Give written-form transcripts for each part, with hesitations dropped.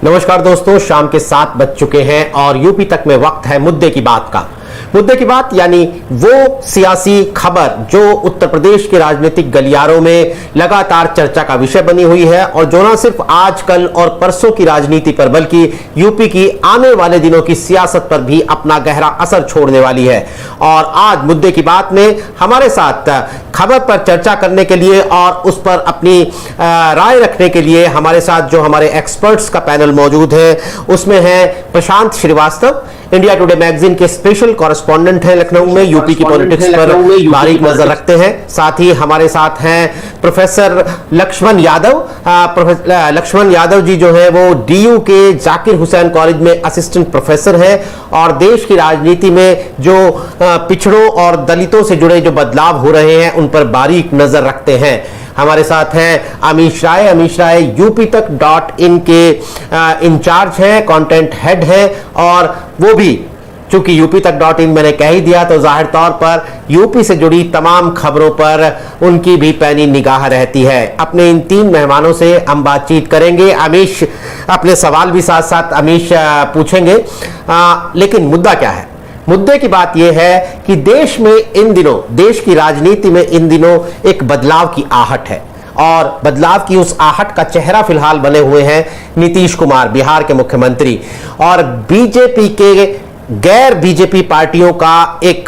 नमस्कार दोस्तों, शाम के 7 बज चुके हैं और यूपी तक में वक्त है मुद्दे की बात का। मुद्दे की बात यानी वो सियासी खबर जो उत्तर प्रदेश के राजनीतिक गलियारों में लगातार चर्चा का विषय बनी हुई है और जो न सिर्फ आजकल और परसों की राजनीति पर बल्कि यूपी की आने वाले दिनों की सियासत पर भी अपना गहरा असर छोड़ने वाली है। और आज मुद्दे की बात में हमारे साथ खबर पर चर्चा करने के लिए और उस पर अपनी राय रखने के लिए हमारे साथ जो हमारे एक्सपर्ट्स का पैनल मौजूद है उसमें है प्रशांत श्रीवास्तव, इंडिया टुडे मैगजीन के स्पेशल कॉरेस्पॉन्डेंट हैं लखनऊ में, यूपी की पॉलिटिक्स पर बारीक नजर रखते हैं। साथ ही हमारे साथ हैं प्रोफेसर लक्ष्मण यादव। प्रोफेसर लक्ष्मण यादव जी जो है वो डीयू के जाकिर हुसैन कॉलेज में असिस्टेंट प्रोफेसर हैं और देश की राजनीति में जो पिछड़ों और दलितों से जुड़े जो बदलाव हो रहे हैं उन पर बारीक नजर रखते हैं। हमारे साथ हैं अमीश राय। अमीश राय यूपी तक .in के इंचार्ज हैं, कंटेंट हेड हैं और वो भी चूंकि यूपी तक .in मैंने कह ही दिया तो जाहिर तौर पर यूपी से जुड़ी तमाम खबरों पर उनकी भी पैनी निगाह रहती है। अपने इन 3 मेहमानों से हम बातचीत करेंगे। अमीश अपने सवाल भी साथ साथ अमीश पूछेंगे, लेकिन मुद्दा क्या है? मुद्दे की बात यह है कि देश में इन दिनों, देश की राजनीति में इन दिनों एक बदलाव की आहट है और बदलाव की उस आहट का चेहरा फिलहाल बने हुए हैं नीतीश कुमार, बिहार के मुख्यमंत्री, और बीजेपी के गैर बीजेपी पार्टियों का एक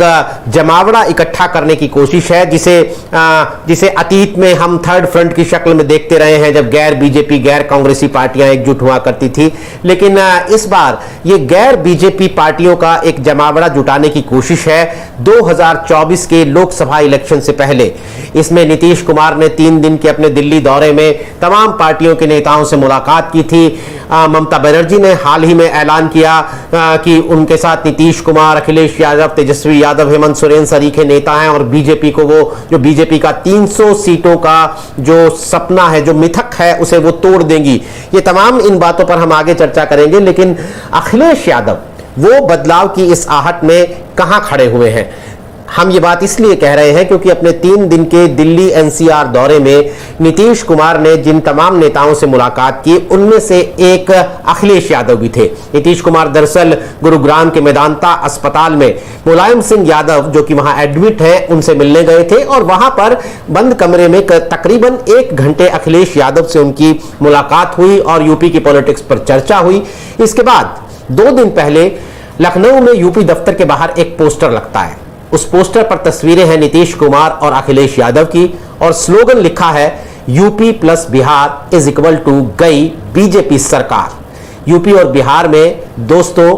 जमावड़ा इकट्ठा करने की कोशिश है जिसे अतीत में हम थर्ड फ्रंट की शक्ल में देखते रहे हैं जब गैर बीजेपी, गैर कांग्रेसी पार्टियां एकजुट हुआ करती थी। लेकिन इस बार ये गैर बीजेपी पार्टियों का एक जमावड़ा जुटाने की कोशिश है 2024 के लोकसभा इलेक्शन से पहले। इसमें नीतीश कुमार ने 3 दिन के अपने दिल्ली दौरे में तमाम पार्टियों के नेताओं से मुलाकात की थी। ममता बनर्जी ने हाल ही में ऐलान किया कि उनके साथ नीतीश कुमार, अखिलेश यादव, तेजस्वी यादव, हेमंत सोरेन सरीखे नेता हैं और बीजेपी को वो जो बीजेपी का 300 सीटों का जो सपना है, जो मिथक है, उसे वो तोड़ देंगी। ये तमाम इन बातों पर हम आगे चर्चा करेंगे। लेकिन अखिलेश यादव वो बदलाव की इस आहट में कहां खड़े हुए हैं? हम ये बात इसलिए कह रहे हैं क्योंकि अपने 3 दिन के दिल्ली एनसीआर दौरे में नीतीश कुमार ने जिन तमाम नेताओं से मुलाकात की उनमें से एक अखिलेश यादव भी थे। नीतीश कुमार दरअसल गुरुग्राम के मेदांता अस्पताल में मुलायम सिंह यादव जो कि वहां एडमिट हैं उनसे मिलने गए थे और वहां पर बंद कमरे में तकरीबन 1 घंटे अखिलेश यादव से उनकी मुलाकात हुई और यूपी की पॉलिटिक्स पर चर्चा हुई। इसके बाद 2 दिन पहले लखनऊ में यूपी दफ्तर के बाहर एक पोस्टर लगता है। उस पोस्टर पर तस्वीरें हैं नीतीश कुमार और अखिलेश यादव की और स्लोगन लिखा है UP plus Bihar is equal to गई बीजेपी सरकार। यूपी और बिहार में दोस्तों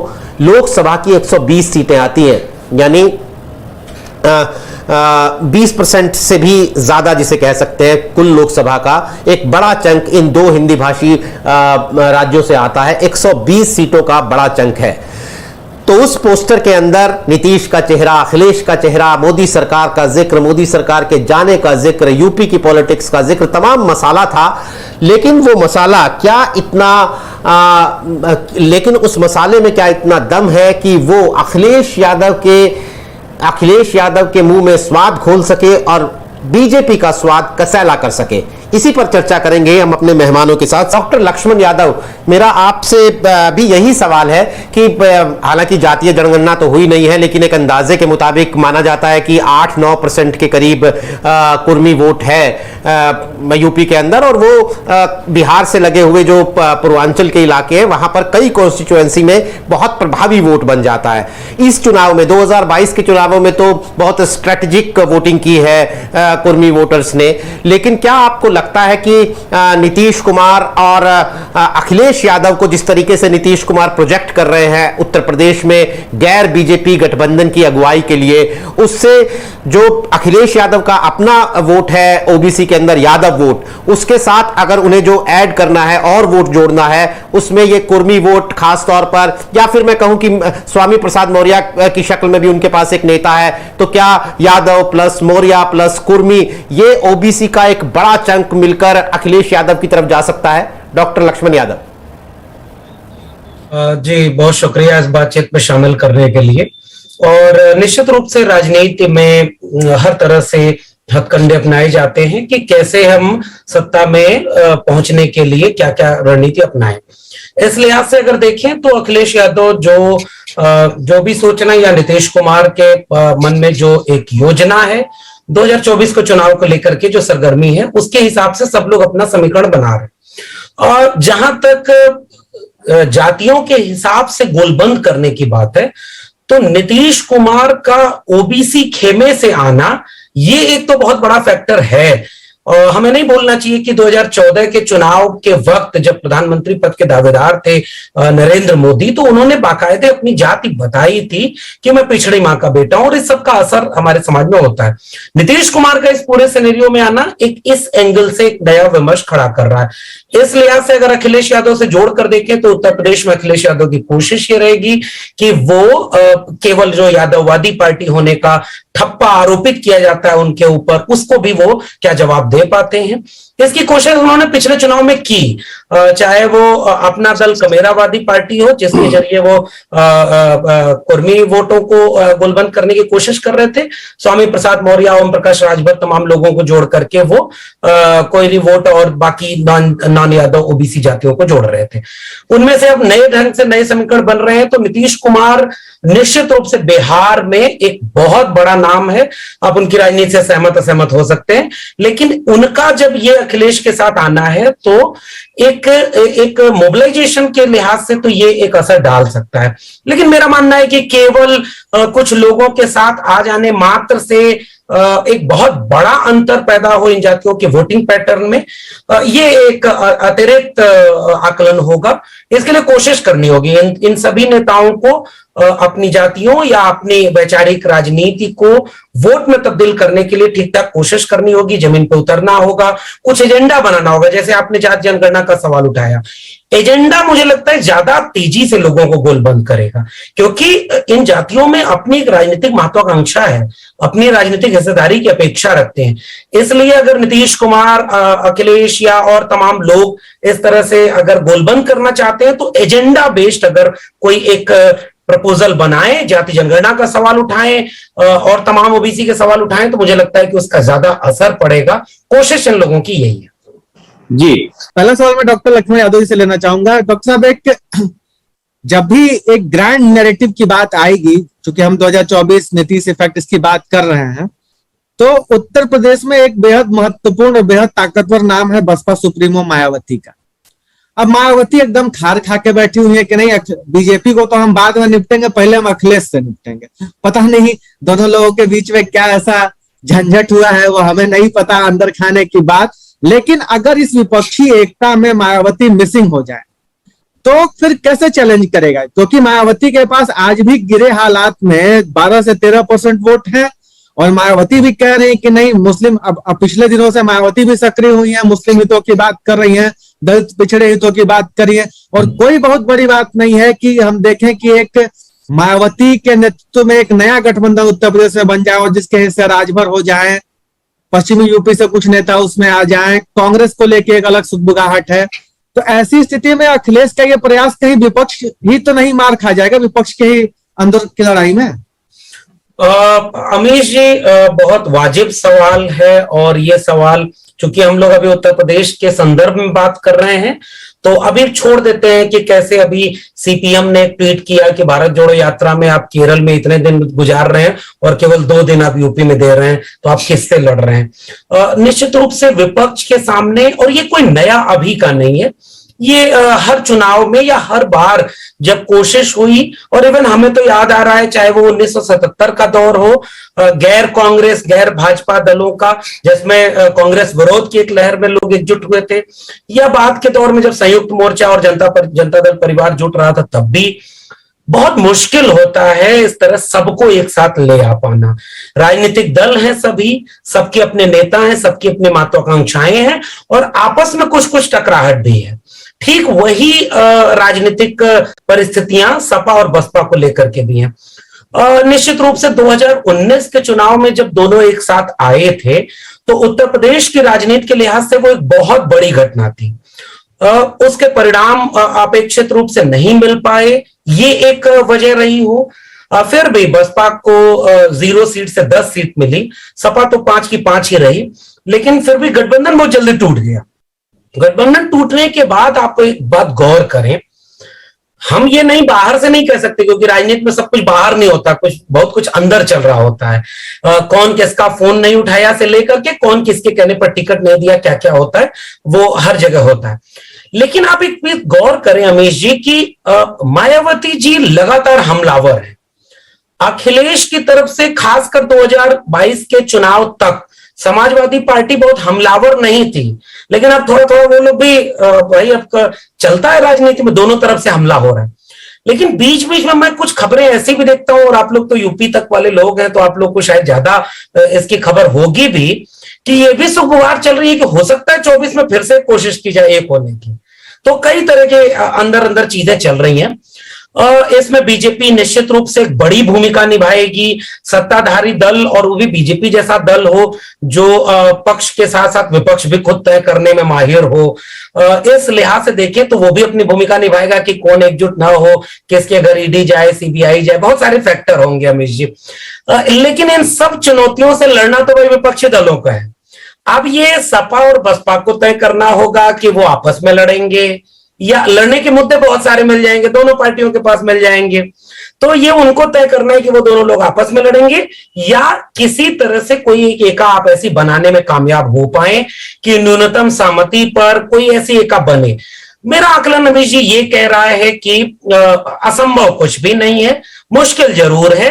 लोकसभा की 120 सीटें आती हैं, यानी 20% से भी ज्यादा जिसे कह सकते हैं कुल लोकसभा का एक बड़ा चंक इन 2 हिंदी भाषी राज्यों से आता है। 120 सीटों का बड़ा चंक है। तो उस पोस्टर के अंदर नीतीश का चेहरा, अखिलेश का चेहरा, मोदी सरकार का जिक्र, मोदी सरकार के जाने का जिक्र, यूपी की पॉलिटिक्स का जिक्र, तमाम मसाला था। लेकिन वो मसाला क्या इतना लेकिन उस मसाले में क्या इतना दम है कि वो अखिलेश यादव के मुंह में स्वाद घोल सके और बीजेपी का स्वाद कसैला कर सके? इसी पर चर्चा करेंगे हम अपने मेहमानों के साथ। डॉक्टर लक्ष्मण यादव, मेरा आपसे भी यही सवाल है कि हालांकि जातीय जनगणना तो हुई नहीं है लेकिन एक अंदाजे के मुताबिक माना जाता है कि 8-9% के करीब कुर्मी वोट है यूपी के अंदर और वो बिहार से लगे हुए जो पूर्वांचल के इलाके हैं वहां पर कई कॉन्स्टिट्यूएंसी में बहुत प्रभावी वोट बन जाता है। इस चुनाव में 2022 के चुनावों में तो बहुत स्ट्रेटेजिक वोटिंग की है कुर्मी वोटर्स ने, लेकिन क्या आपको लगता है कि नीतीश कुमार और अखिलेश यादव को जिस तरीके से नीतीश कुमार प्रोजेक्ट कर रहे हैं उत्तर प्रदेश में गैर बीजेपी गठबंधन की अगुवाई के लिए, उससे जो अखिलेश यादव का अपना वोट है ओबीसी के अंदर यादव वोट, उसके साथ अगर उन्हें जो ऐड करना है और वोट जोड़ना है उसमें ये कुर्मी वोट खास तौर पर, या फिर मैं कहूं कि स्वामी प्रसाद मौर्य की शक्ल में भी उनके पास एक नेता है, तो क्या यादव प्लस मौर्य प्लस कुर्मी ये ओबीसी का एक बड़ा चंक मिलकर अखिलेश यादव की तरफ जा सकता है? डॉक्टर लक्ष्मण यादव जी, बहुत शुक्रिया इस बातचीत में शामिल करने के लिए। और निश्चित रूप से राजनीति में हर तरह से हथकंडे अपनाए जाते हैं कि कैसे हम सत्ता में पहुंचने के लिए क्या क्या रणनीति अपनाएं। इस लिहाज से अगर देखें तो अखिलेश यादव जो भी सोचना या नीतीश कुमार के मन में जो एक योजना है 2024 को चुनाव को लेकर के जो सरगर्मी है उसके हिसाब से सब लोग अपना समीकरण बना रहे हैं। और जहां तक जातियों के हिसाब से गोलबंद करने की बात है तो नीतीश कुमार का ओबीसी खेमे से आना ये एक तो बहुत बड़ा फैक्टर है। और हमें नहीं बोलना चाहिए कि 2014 के चुनाव के वक्त जब प्रधानमंत्री पद के दावेदार थे नरेंद्र मोदी, तो उन्होंने बाकायदे अपनी जाति बताई थी कि मैं पिछड़ी मां का बेटा हूं और इस सब का असर हमारे समाज में होता है। नीतीश कुमार का इस पूरे सिनेरियो में आना एक इस एंगल से एक नया विमर्श खड़ा कर रहा है। इस लिहाज से अगर अखिलेश यादव से जोड़ कर देखें तो उत्तर प्रदेश में अखिलेश यादव की कोशिश ये रहेगी कि वो केवल जो यादववादी पार्टी होने का ठप्पा आरोपित किया जाता है उनके ऊपर, उसको भी वो क्या जवाब दे पाते हैं। इसकी कोशिश उन्होंने पिछले चुनाव में की, चाहे वो अपना दल कमेरावादी पार्टी हो जिसके जरिए वो कुर्मी वोटों को गोलबंद करने की कोशिश कर रहे थे, स्वामी प्रसाद मौर्य, ओम प्रकाश राजभर, तमाम लोगों को जोड़ करके वो कोयरी वोट और बाकी नॉन यादव ओबीसी जातियों को जोड़ रहे थे। उनमें से अब नए ढंग से नए समीकरण बन रहे हैं। तो नीतीश कुमार निश्चित रूप से बिहार में एक बहुत बड़ा नाम है। आप उनकी राजनीति से सहमत असहमत हो सकते हैं, लेकिन उनका जब ये अखिलेश के साथ आना है तो एक मोबिलाइजेशन के लिहाज से तो ये एक असर डाल सकता है। लेकिन मेरा मानना है कि केवल कुछ लोगों के साथ आ जाने मात्र से एक बहुत बड़ा अंतर पैदा हो इन जातियों के वोटिंग पैटर्न में, ये एक अतिरिक्त आकलन होगा। इसके लिए कोशिश करनी होगी इन सभी नेताओं को अपनी जातियों या अपनी वैचारिक राजनीति को वोट में तब्दील करने के लिए ठीक ठाक कोशिश करनी होगी, जमीन पर उतरना होगा, कुछ एजेंडा बनाना होगा। जैसे आपने जाति जनगणना का सवाल उठाया, एजेंडा मुझे लगता है ज्यादा तेजी से लोगों को गोलबंद करेगा, क्योंकि इन जातियों में अपनी एक राजनीतिक महत्वाकांक्षा है, अपनी राजनीतिक हिस्सेदारी की अपेक्षा रखते हैं। इसलिए अगर नीतीश कुमार, अखिलेश या और तमाम लोग इस तरह से अगर गोलबंद करना चाहते हैं तो एजेंडा बेस्ड अगर कोई एक प्रपोजल बनाए, जाति जनगणना का सवाल उठाएं और तमाम ओबीसी के सवाल उठाएं, तो मुझे लगता है कि उसका ज्यादा असर पड़ेगा। कोशिश इन लोगों की यही है। जी, पहला सवाल मैं डॉक्टर लक्ष्मण यादव जी से लेना चाहूंगा। डॉक्टर साहब, जब भी एक ग्रैंड नैरेटिव की बात आएगी, चूंकि हम 2024 नीतीश इफेक्ट इसकी बात कर रहे हैं, तो उत्तर प्रदेश में एक बेहद महत्वपूर्ण और बेहद ताकतवर नाम है बसपा सुप्रीमो मायावती का। अब मायावती एकदम खार खा के बैठी हुई है कि नहीं, बीजेपी को तो हम बाद में निपटेंगे, पहले हम अखिलेश से निपटेंगे। पता नहीं दोनों लोगों के बीच में क्या ऐसा झंझट हुआ है, वो हमें नहीं पता, अंदर खाने की बात। लेकिन अगर इस विपक्षी एकता में मायावती मिसिंग हो जाए तो फिर कैसे चैलेंज करेगा? क्योंकि मायावती के पास आज भी गिरे हालात में 12 से 13% वोट है, और मायावती भी कह रही है कि नहीं मुस्लिम, अब पिछले दिनों से मायावती भी सक्रिय हुई है, मुस्लिम हितों की बात कर रही है, दलित पिछड़े हितों की बात कर रही है। और कोई बहुत बड़ी बात नहीं है कि हम देखें कि एक मायावती के नेतृत्व में एक नया गठबंधन उत्तर प्रदेश में बन जाए और जिसके हिस्से राजभर हो जाए, पश्चिमी यूपी से कुछ नेता उसमें आ जाएं, कांग्रेस को लेके एक अलग सुगबुगाहट है। तो ऐसी स्थिति में अखिलेश का ये प्रयास कहीं विपक्ष ही तो नहीं मार खा जाएगा, विपक्ष के ही अंदर की लड़ाई में? अमीश जी, बहुत वाजिब सवाल है। और ये सवाल चूंकि हम लोग अभी उत्तर प्रदेश के संदर्भ में बात कर रहे हैं तो अभी छोड़ देते हैं कि कैसे अभी सीपीएम ने ट्वीट किया कि भारत जोड़ो यात्रा में आप केरल में इतने दिन गुजार रहे हैं और केवल 2 दिन आप यूपी में दे रहे हैं, तो आप किससे लड़ रहे हैं? निश्चित रूप से विपक्ष के सामने, और ये कोई नया अभी का नहीं है, ये हर चुनाव में या हर बार जब कोशिश हुई, और इवन हमें तो याद आ रहा है चाहे वो 1977 का दौर हो, गैर कांग्रेस गैर भाजपा दलों का जिसमें कांग्रेस विरोध की एक लहर में लोग एकजुट हुए थे, या बाद के दौर में जब संयुक्त मोर्चा और जनता दल परिवार जुट रहा था, तब भी बहुत मुश्किल होता है इस तरह सबको एक साथ ले आ पाना। राजनीतिक दल हैं सभी, सबके अपने नेता हैं, सबकी अपनी महत्वाकांक्षाएं हैं और आपस में कुछ कुछ टकराहट भी है। ठीक वही राजनीतिक परिस्थितियां सपा और बसपा को लेकर के भी हैं। निश्चित रूप से 2019 के चुनाव में जब दोनों एक साथ आए थे तो उत्तर प्रदेश की राजनीति के लिहाज से वो एक बहुत बड़ी घटना थी। उसके परिणाम अपेक्षित रूप से नहीं मिल पाए, ये एक वजह रही हो। फिर भी बसपा को 0 सीट से 10 सीट मिली, सपा तो 5 की 5 ही रही, लेकिन फिर भी गठबंधन बहुत जल्दी टूट गया। गठबंधन टूटने के बाद आप एक बात गौर करें, हम ये नहीं बाहर से नहीं कह सकते, क्योंकि राजनीति में सब कुछ बाहर नहीं होता, कुछ बहुत कुछ अंदर चल रहा होता है। कौन किसका फोन नहीं उठाया से लेकर के कौन किसके कहने पर टिकट नहीं दिया, क्या क्या होता है वो हर जगह होता है। लेकिन आप एक बात गौर करें अमीश जी की मायावती जी लगातार हमलावर है। अखिलेश की तरफ से खासकर 2022 के चुनाव तक समाजवादी पार्टी बहुत हमलावर नहीं थी, लेकिन अब थोड़ा थोड़ा वो लोग भी भाई अब चलता है राजनीति में, दोनों तरफ से हमला हो रहा है। लेकिन बीच बीच में मैं कुछ खबरें ऐसी भी देखता हूं, और आप लोग तो यूपी तक वाले लोग हैं तो आप लोग को शायद ज्यादा इसकी खबर होगी भी, कि ये भी सुगुहार चल रही है कि हो सकता है 24 में फिर से कोशिश की जाए एक होने की। तो कई तरह के अंदर अंदर चीजें चल रही हैं। इसमें बीजेपी निश्चित रूप से एक बड़ी भूमिका निभाएगी। सत्ताधारी दल, और वो भी बीजेपी जैसा दल हो जो पक्ष के साथ साथ विपक्ष भी खुद तय करने में माहिर हो, इस लिहाज से देखें तो वो भी अपनी भूमिका निभाएगा कि कौन एकजुट ना हो, किसके घर ईडी जाए, सीबीआई जाए, बहुत सारे फैक्टर होंगे अमीश जी। लेकिन इन सब चुनौतियों से लड़ना तो भाई विपक्षी दलों का है। अब ये सपा और बसपा को तय करना होगा कि वो आपस में लड़ेंगे, या लड़ने के मुद्दे बहुत सारे मिल जाएंगे, दोनों पार्टियों के पास मिल जाएंगे, तो ये उनको तय करना है कि वो दोनों लोग आपस में लड़ेंगे या किसी तरह से कोई एक एका आप ऐसी बनाने में कामयाब हो पाए कि न्यूनतम सहमति पर कोई ऐसी एका बने। मेरा आकलन अमीश जी ये कह रहा है कि असंभव कुछ भी नहीं है, मुश्किल जरूर है।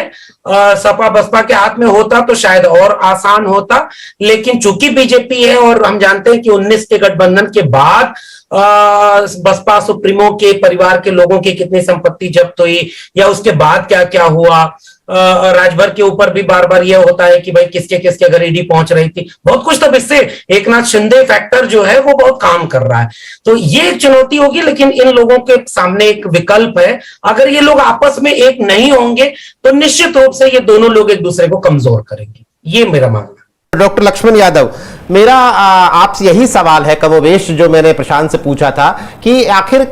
सपा बसपा के हाथ में होता तो शायद और आसान होता, लेकिन चूंकि बीजेपी है और हम जानते हैं कि 19 के गठबंधन के बाद बसपा सुप्रीमो के परिवार के लोगों की कितनी संपत्ति जब्त हुई, या उसके बाद क्या क्या हुआ, राजभर के ऊपर भी बार बार यह होता है कि भाई किसके किसके घर ईडी पहुंच रही थी, बहुत कुछ। तब इससे एकनाथ शिंदे फैक्टर जो है वो बहुत काम कर रहा है, तो ये एक चुनौती होगी। लेकिन इन लोगों के सामने एक विकल्प है, अगर ये लोग आपस में एक नहीं होंगे तो निश्चित रूप से ये दोनों लोग एक दूसरे को कमजोर करेंगे, ये मेरा मानना है। डॉक्टर लक्ष्मण यादव, मेरा आपसे यही सवाल है कमोवेश जो मैंने प्रशांत से पूछा था कि आखिर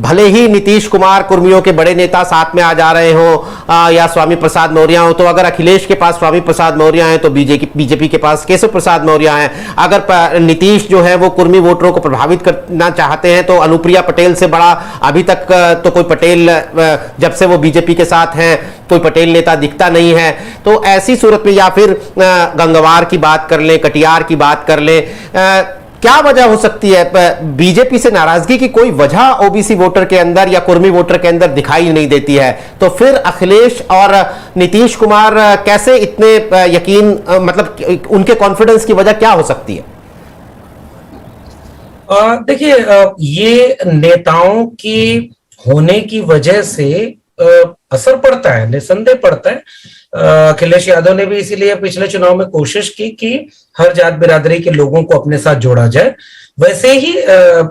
भले ही नीतीश कुमार कुर्मियों के बड़े नेता साथ में आ जा रहे हो या स्वामी प्रसाद मौर्य हो, तो अगर अखिलेश के पास स्वामी प्रसाद मौर्य हैं तो बीजेपी के पास केशव प्रसाद मौर्य हैं। अगर नीतीश जो है वो कुर्मी वोटरों को प्रभावित करना चाहते हैं तो अनुप्रिया पटेल से बड़ा अभी तक तो कोई पटेल, जब से वो बीजेपी के साथ हैं कोई पटेल नेता दिखता नहीं है। तो ऐसी सूरत में, या फिर गंगवार की बात कर लें, कटियार की बात कर लें, क्या वजह हो सकती है? बीजेपी से नाराजगी की कोई वजह ओबीसी वोटर के अंदर या कुर्मी वोटर के अंदर दिखाई नहीं देती है, तो फिर अखिलेश और नीतीश कुमार कैसे इतने यकीन, मतलब उनके कॉन्फिडेंस की वजह क्या हो सकती है? देखिए, ये नेताओं की होने की वजह से असर पड़ता है, निसंदेह पड़ता है। अखिलेश यादव ने भी इसीलिए पिछले चुनाव में कोशिश की कि हर जात बिरादरी के लोगों को अपने साथ जोड़ा जाए। वैसे ही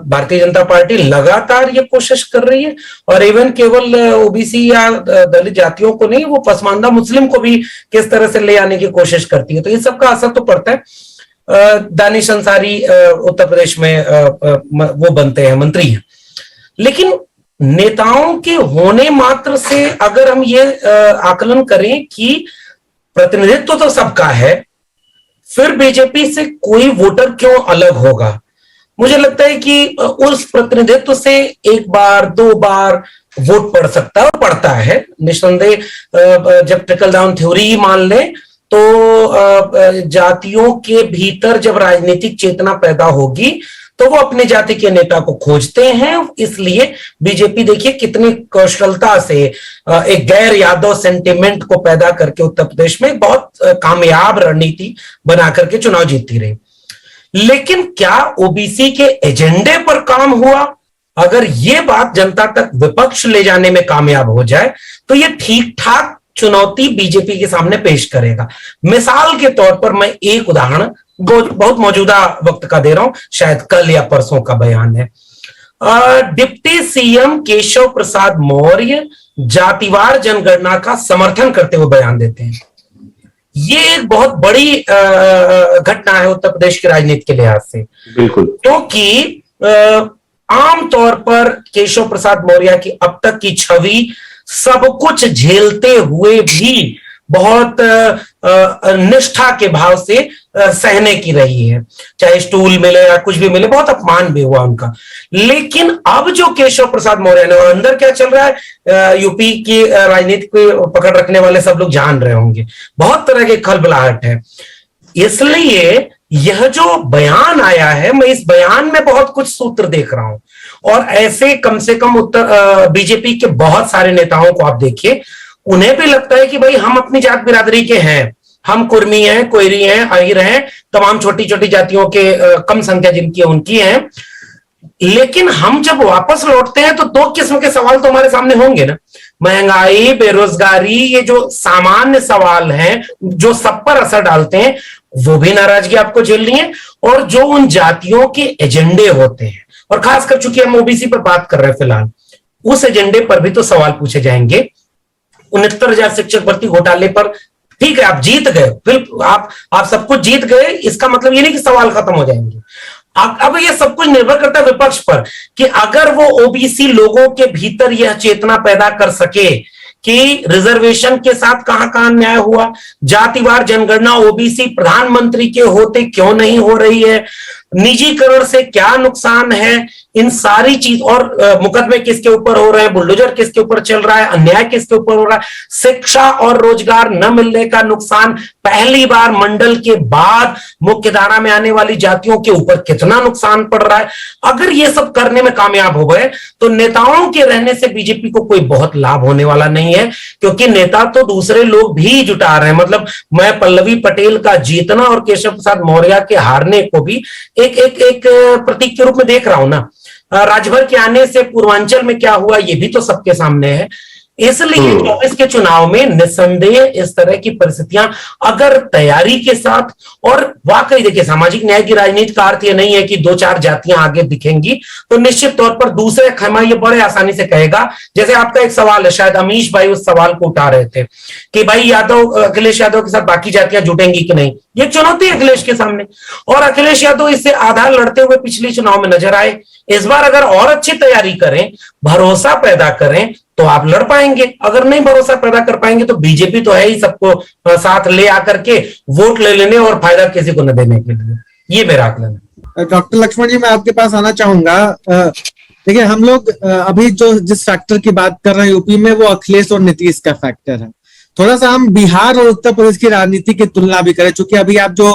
भारतीय जनता पार्टी लगातार ये कोशिश कर रही है, और इवन केवल ओबीसी या दलित जातियों को नहीं, वो पसमानदा मुस्लिम को भी किस तरह से ले आने की कोशिश करती है। तो ये सबका असर तो पड़ता है। दानिश अंसारी उत्तर प्रदेश में वो बनते हैं, मंत्री हैं। लेकिन नेताओं के होने मात्र से अगर हम ये आकलन करें कि प्रतिनिधित्व तो सबका है, फिर बीजेपी से कोई वोटर क्यों अलग होगा? मुझे लगता है कि उस प्रतिनिधित्व से एक बार दो बार वोट पड़ सकता है, और पड़ता है निस्संदेह। जब ट्रिकल डाउन थ्योरी मान लें तो जातियों के भीतर जब राजनीतिक चेतना पैदा होगी तो वो अपने जाति के नेता को खोजते हैं। इसलिए बीजेपी देखिए कितनी कौशलता से एक गैर यादव सेंटिमेंट को पैदा करके उत्तर प्रदेश में बहुत कामयाब रणनीति बना करके चुनाव जीतती रही। लेकिन क्या ओबीसी के एजेंडे पर काम हुआ? अगर ये बात जनता तक विपक्ष ले जाने में कामयाब हो जाए तो ये ठीक ठाक चुनौती बीजेपी के सामने पेश करेगा। मिसाल के तौर पर मैं एक उदाहरण बहुत मौजूदा वक्त का दे रहा हूं, शायद कल या परसों का बयान है। डिप्टी सीएम केशव प्रसाद मौर्य जातिवार जनगणना का समर्थन करते हुए बयान देते हैं। ये एक बहुत बड़ी घटना है उत्तर प्रदेश की राजनीति के लिहाज से, बिल्कुल, क्योंकि आमतौर पर केशव प्रसाद मौर्य की अब तक की छवि सब कुछ झेलते हुए भी बहुत निष्ठा के भाव से सहने की रही है, चाहे स्टूल मिले या कुछ भी मिले, बहुत अपमान भी हुआ उनका। लेकिन अब जो केशव प्रसाद मौर्य ने, और अंदर क्या चल रहा है, यूपी की राजनीति को पकड़ रखने वाले सब लोग जान रहे होंगे, बहुत तरह की खलबलाहट है। इसलिए यह जो बयान आया है, मैं इस बयान में बहुत कुछ सूत्र देख रहा हूं, और ऐसे कम से कम बीजेपी के बहुत सारे नेताओं को आप देखिए, उन्हें भी लगता है कि भाई हम अपनी जात बिरादरी के हैं, हम कुर्मी हैं, कोयरी हैं, आहिर हैं, तमाम छोटी छोटी जातियों के कम संख्या जिनकी है उनकी है। लेकिन हम जब वापस लौटते हैं तो दो किस्म के सवाल तो हमारे सामने होंगे ना, महंगाई, बेरोजगारी, ये जो सामान्य सवाल हैं जो सब पर असर डालते हैं, वो भी नाराजगी आपको झेलनी है। और जो उन जातियों के एजेंडे होते हैं, और खासकर चूंकि हम ओबीसी पर बात कर रहे हैं फिलहाल, उस एजेंडे पर भी तो सवाल पूछे जाएंगे। 69,000 शिक्षक भर्ती घोटाले पर ठीक है, आप जीत गए, फिर आप सब कुछ जीत गए, इसका मतलब ये नहीं कि सवाल खत्म हो जाएंगे। अब ये सब कुछ निर्भर करता है विपक्ष पर, कि अगर वो ओबीसी लोगों के भीतर यह चेतना पैदा कर सके कि रिजर्वेशन के साथ कहां कहां न्याय हुआ, जातिवार जनगणना ओबीसी प्रधानमंत्री के होते क्यों नहीं हो रही है, निजीकरण से क्या नुकसान है, इन सारी चीज, और मुकदमे किसके ऊपर हो रहे हैं, बुलडोजर किसके ऊपर चल रहा है, अन्याय किसके ऊपर हो रहा है, शिक्षा और रोजगार न मिलने का नुकसान पहली बार मंडल के बाद मुख्यधारा में आने वाली जातियों के ऊपर कितना नुकसान पड़ रहा है। अगर ये सब करने में कामयाब हो गए तो नेताओं के रहने से बीजेपी को कोई बहुत लाभ होने वाला नहीं है, क्योंकि नेता तो दूसरे लोग भी जुटा रहे हैं। मतलब मैं पल्लवी पटेल का जीतना और केशव प्रसाद मौर्य के हारने को भी एक प्रतीक के रूप में देख रहा हूं ना। राजभर के आने से पूर्वांचल में क्या हुआ ये भी तो सबके सामने है। इसलिए 24 के चुनाव में निस्संदेह इस तरह की परिस्थितियां अगर तैयारी के साथ, और वाकई देखिए सामाजिक न्याय की राजनीति का अर्थ ये नहीं है कि 2-4 जातियां आगे दिखेंगी तो निश्चित तौर पर दूसरे खैमा ये बड़े आसानी से कहेगा। जैसे आपका एक सवाल है, शायद अमीश भाई उस सवाल को उठा रहे थे कि भाई अखिलेश यादव के साथ बाकी जातियां जुटेंगी कि नहीं। ये चुनौती है अखिलेश के सामने, और अखिलेश यादव इससे आधार लड़ते हुए पिछले चुनाव में नजर आए। इस बार अगर और अच्छी तैयारी करें, भरोसा पैदा करें तो आप लड़ पाएंगे। अगर नहीं भरोसा पैदा कर पाएंगे तो बीजेपी तो है ही सबको साथ ले आकर के वोट ले लेने और फायदा किसी को न देने के लिए। ये मेरा आकलन है। डॉक्टर लक्ष्मण जी, मैं आपके पास आना चाहूंगा। देखिए, हम लोग अभी जिस फैक्टर की बात कर रहे हैं यूपी में, वो अखिलेश और नीतीश का फैक्टर है। थोड़ा सा हम बिहार और उत्तर प्रदेश की राजनीति की तुलना भी करें, चूंकि अभी आप जो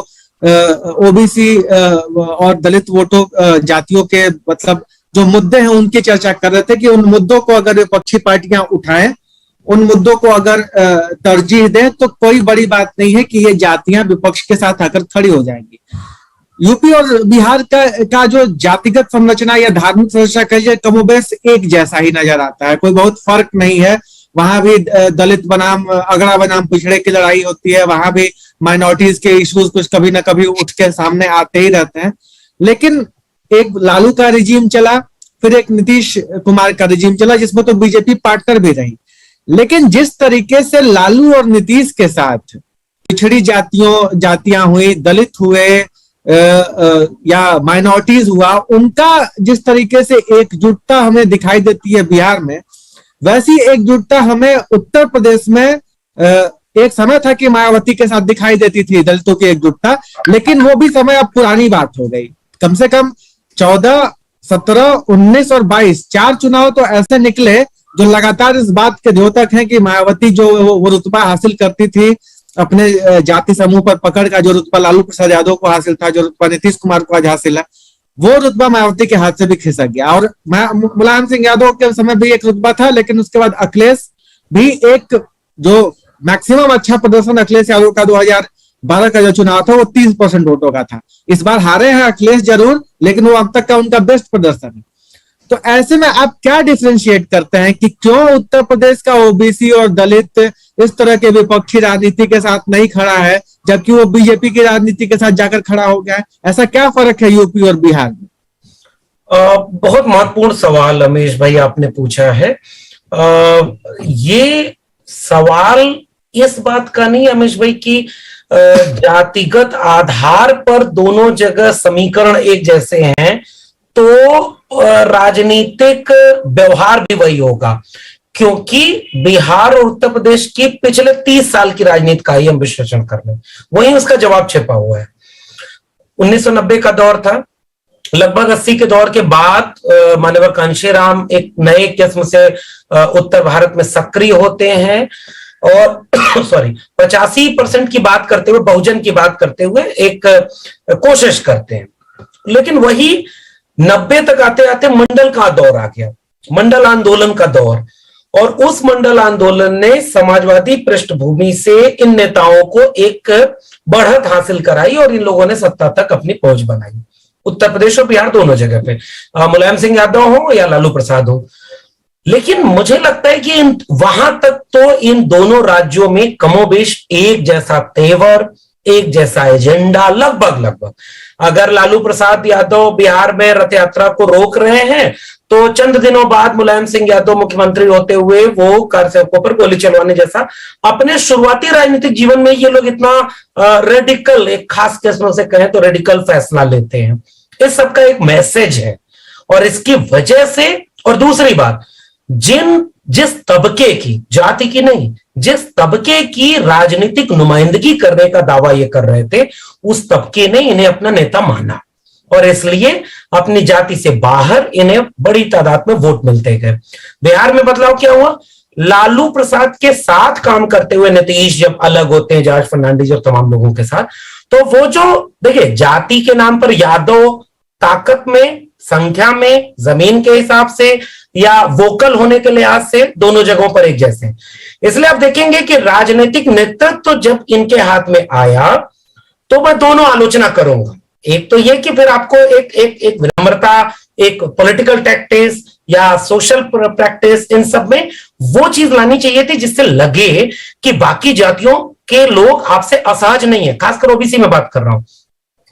ओबीसी और दलित वोटों जातियों के मतलब जो मुद्दे हैं उनकी चर्चा कर रहे थे कि उन मुद्दों को अगर विपक्षी पार्टियां उठाएं, उन मुद्दों को अगर तरजीह दें तो कोई बड़ी बात नहीं है कि ये जातियां विपक्ष के साथ आकर खड़ी हो जाएंगी। यूपी और बिहार का जो जातिगत संरचना या धार्मिक संरचना कहिए कमोबेश एक जैसा ही नजर आता है, कोई बहुत फर्क नहीं है। वहां भी दलित बनाम अगड़ा बनाम पिछड़े की लड़ाई होती है, वहां भी माइनॉरिटीज के इश्यूज कुछ कभी ना कभी उठ के सामने आते ही रहते हैं। लेकिन एक लालू का रिजीम चला, फिर एक नीतीश कुमार का रिजीम चला, जिसमें तो बीजेपी पार्टनर भी रही। लेकिन जिस तरीके से लालू और नीतीश के साथ पिछड़ी जातियां हुई, दलित हुए या माइनॉरिटीज हुआ, उनका जिस तरीके से एकजुटता हमें दिखाई देती है बिहार में, वैसी एकजुटता हमें उत्तर प्रदेश में एक समय था कि मायावती के साथ दिखाई देती थी दलितों की एकजुटता, लेकिन वो भी समय अब पुरानी बात हो गई। कम से कम 14, 17, 19 और 22 4 चुनाव तो ऐसे निकले जो लगातार इस बात के द्योतक हैं कि मायावती जो वो रुतबा हासिल करती थी अपने जाति समूह पर पकड़ का, जो रुतबा लालू प्रसाद यादव को हासिल था, जो रुतबा नीतीश कुमार को आज हासिल है, वो रुतबा मायावती के हाथ से भी खिसक गया। और मुलायम सिंह यादव के समय भी एक रुतबा था, लेकिन उसके बाद अखिलेश भी एक जो मैक्सिमम अच्छा प्रदर्शन अखिलेश यादव का 2012 का जो चुनाव था वो 30% वोटों का था। इस बार हारे हैं अखिलेश जरूर, लेकिन वो अब तक का उनका बेस्ट प्रदर्शन है। तो ऐसे में आप क्या डिफरेंशिएट करते हैं कि क्यों उत्तर प्रदेश का ओबीसी और दलित इस तरह के विपक्षी राजनीति के साथ नहीं खड़ा है, जबकि वो बीजेपी की राजनीति के साथ जाकर खड़ा हो गया है? ऐसा क्या फर्क है यूपी और बिहार में? बहुत महत्वपूर्ण सवाल रमेश भाई आपने पूछा है। ये सवाल इस बात का नहीं रमेश भाई की जातिगत आधार पर दोनों जगह समीकरण एक जैसे हैं तो राजनीतिक व्यवहार भी वही होगा। क्योंकि बिहार और उत्तर प्रदेश की पिछले 30 साल की राजनीति का ही हम विश्लेषण कर रहे हैं, वहीं उसका जवाब छिपा हुआ है। 1990 का दौर था, लगभग 80 के दौर के बाद माननीय कांशीराम एक नए किस्म से उत्तर भारत में सक्रिय होते हैं और सॉरी 85% की बात करते हुए, बहुजन की बात करते हुए एक कोशिश करते हैं। लेकिन वही 90 तक आते आते मंडल का दौर आ गया, मंडल आंदोलन का दौर, और उस मंडल आंदोलन ने समाजवादी पृष्ठभूमि से इन नेताओं को एक बढ़त हासिल कराई और इन लोगों ने सत्ता तक अपनी पहुंच बनाई, उत्तर प्रदेश और बिहार दोनों जगह पे, मुलायम सिंह यादव हो या लालू प्रसाद हो। लेकिन मुझे लगता है कि वहां तक तो इन दोनों राज्यों में कमोबेश एक जैसा तेवर, एक जैसा एजेंडा लगभग। अगर लालू प्रसाद यादव बिहार में रथ यात्रा को रोक रहे हैं तो चंद दिनों बाद मुलायम सिंह यादव मुख्यमंत्री होते हुए वो कारसेवकों पर गोली चलवाने जैसा अपने शुरुआती राजनीतिक जीवन में ये लोग इतना रेडिकल, एक खास किस्म से कहें तो रेडिकल फैसला लेते हैं। इस सब का एक मैसेज है और इसकी वजह से, और दूसरी बात, जिस तबके की, जाति की नहीं, जिस तबके की राजनीतिक नुमाइंदगी करने का दावा ये कर रहे थे, उस तबके ने इन्हें अपना नेता माना और इसलिए अपनी जाति से बाहर इन्हें बड़ी तादाद में वोट मिलते गए। बिहार में बदलाव क्या हुआ? लालू प्रसाद के साथ काम करते हुए नीतीश जब अलग होते हैं जॉर्ज फर्नांडिस और तमाम लोगों के साथ, तो वो जो देखिए जाति के नाम पर यादव ताकत में, संख्या में, जमीन के हिसाब से या वोकल होने के लिहाज से दोनों जगहों पर एक जैसे हैं। इसलिए आप देखेंगे कि राजनीतिक नेतृत्व जब इनके हाथ में आया तो मैं दोनों आलोचना करूंगा। एक तो ये कि फिर आपको एक विनम्रता, एक पॉलिटिकल टैक्टिस या सोशल प्रैक्टिस, इन सब में वो चीज लानी चाहिए थी जिससे लगे कि बाकी जातियों के लोग आपसे असहज नहीं है, खासकर ओबीसी में बात कर रहा हूं।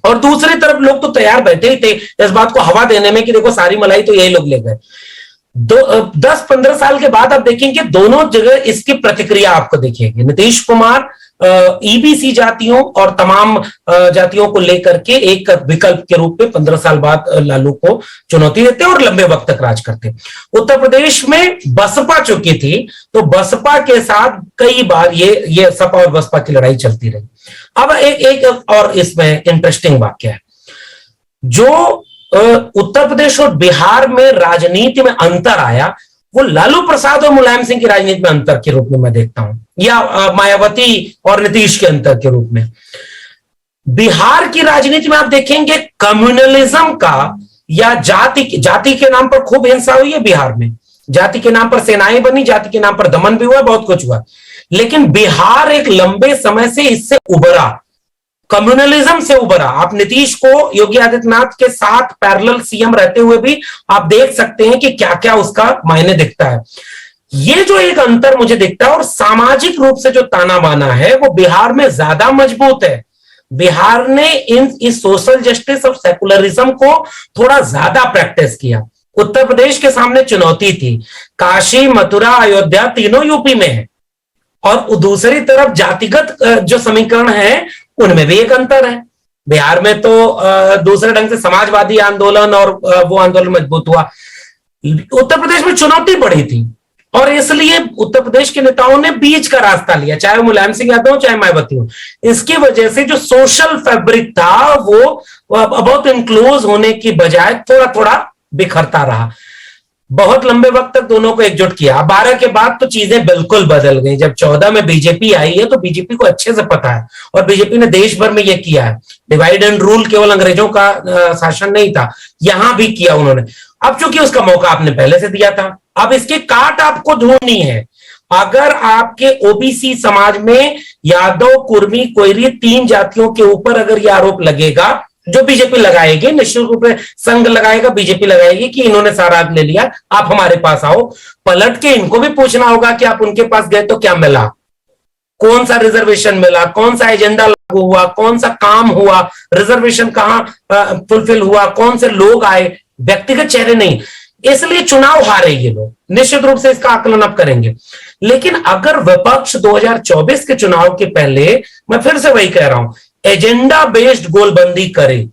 और दूसरी तरफ लोग तो तैयार बैठे ही थे इस बात को हवा देने में कि देखो सारी मलाई तो यही लोग ले गए। 10-15 साल के बाद आप देखेंगे दोनों जगह इसकी प्रतिक्रिया आपको दिखेगी। नीतीश कुमार ईबीसी जातियों और तमाम जातियों को लेकर के एक विकल्प के रूप में 15 साल बाद लालू को चुनौती देते और लंबे वक्त तक राज करते। उत्तर प्रदेश में बसपा चुकी थी तो बसपा के साथ कई बार ये सपा और बसपा की लड़ाई चलती रही। अब एक और इसमें इंटरेस्टिंग वाक्य है, जो उत्तर प्रदेश और बिहार में राजनीति में अंतर आया वो लालू प्रसाद और मुलायम सिंह की राजनीति में अंतर के रूप में मैं देखता हूं, या मायावती और नीतीश के अंतर के रूप में। बिहार की राजनीति में आप देखेंगे कम्युनलिज्म का या जाति के नाम पर खूब हिंसा हुई है बिहार में, जाति के नाम पर सेनाएं बनी, जाति के नाम पर दमन भी हुआ, बहुत कुछ हुआ। लेकिन बिहार एक लंबे समय से इससे उभरा, कम्युनलिज्म से उभरा। आप नीतीश को योगी आदित्यनाथ के साथ पैरेलल सीएम रहते हुए भी आप देख सकते हैं कि क्या क्या उसका मायने दिखता है। ये जो एक अंतर मुझे दिखता है, और सामाजिक रूप से जो ताना बाना है वो बिहार में ज्यादा मजबूत है। बिहार ने इस सोशल जस्टिस और सेकुलरिज्म को थोड़ा ज्यादा प्रैक्टिस किया। उत्तर प्रदेश के सामने चुनौती थी, काशी, मथुरा, अयोध्या तीनों यूपी में है, और दूसरी तरफ जातिगत जो समीकरण है उनमें भी एक अंतर है। बिहार में तो दूसरे ढंग से समाजवादी आंदोलन और वो आंदोलन मजबूत हुआ। उत्तर प्रदेश में चुनौती बढ़ी थी और इसलिए उत्तर प्रदेश के नेताओं ने बीच का रास्ता लिया, चाहे मुलायम सिंह यादव हो चाहे मायावती हो। इसकी वजह से जो सोशल फैब्रिक था वो बहुत इनक्लोज होने की बजाय थोड़ा थोड़ा बिखरता रहा। बहुत लंबे वक्त तक दोनों को एकजुट किया। 12 के बाद तो चीजें बिल्कुल बदल गई। जब 14 में बीजेपी आई है तो बीजेपी को अच्छे से पता है, और बीजेपी ने देश भर में यह किया है। डिवाइड एंड रूल केवल अंग्रेजों का शासन नहीं था, यहां भी किया उन्होंने। अब चूंकि उसका मौका आपने पहले से दिया था, अब इसकी काट आपको ढूंढनी है। अगर आपके ओबीसी समाज में यादव, कुर्मी, कोयरी 3 जातियों के ऊपर अगर यह आरोप लगेगा, जो बीजेपी लगाएगी, निश्चित रूप से संघ लगाएगा, बीजेपी लगाएगी कि इन्होंने सारा ले लिया, आप हमारे पास आओ। पलट के इनको भी पूछना होगा कि आप उनके पास गए तो क्या मिला, कौन सा रिजर्वेशन मिला, कौन सा एजेंडा लागू हुआ, कौन सा काम हुआ, रिजर्वेशन कहां फुलफिल हुआ, कौन से लोग आए, व्यक्तिगत चेहरे नहीं। इसलिए चुनाव हारे ये लोग, निश्चित रूप से इसका आकलन आप करेंगे। लेकिन अगर विपक्ष 2024 के चुनाव के पहले, मैं फिर से वही कह रहा हूं, एजेंडा बेस्ड गोलबंदी करे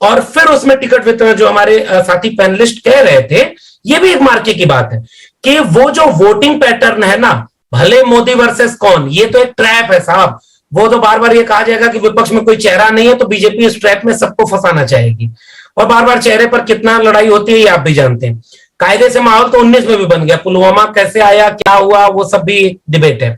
और फिर उसमें टिकट वितरण, जो हमारे साथी पैनलिस्ट कह रहे थे, ये भी एक मार्के की बात है कि वो जो वोटिंग पैटर्न है ना, भले मोदी वर्सेस कौन, ये तो एक ट्रैप है साहब। वो तो बार बार ये कहा जाएगा कि विपक्ष में कोई चेहरा नहीं है, तो बीजेपी इस ट्रैप में सबको फंसाना चाहेगी, और बार बार चेहरे पर कितना लड़ाई होती है ये आप भी जानते हैं। कायदे से माहौल तो 19 में भी बन गया, पुलवामा कैसे आया, क्या हुआ, वो सब भी डिबेट है।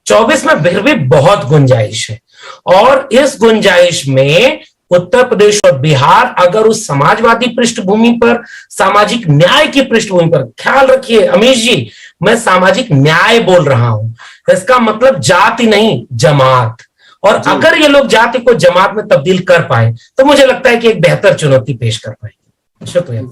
24 में फिर भी बहुत गुंजाइश है, और इस गुंजाइश में उत्तर प्रदेश और बिहार अगर उस समाजवादी पृष्ठभूमि पर, सामाजिक न्याय की पृष्ठभूमि पर, ख्याल रखिए अमीश जी, मैं सामाजिक न्याय बोल रहा हूं, इसका मतलब जाति नहीं, जमात, और अगर ये लोग जाति को जमात में तब्दील कर पाए तो मुझे लगता है कि एक बेहतर चुनौती पेश कर पाएंगे। शुक्रिया।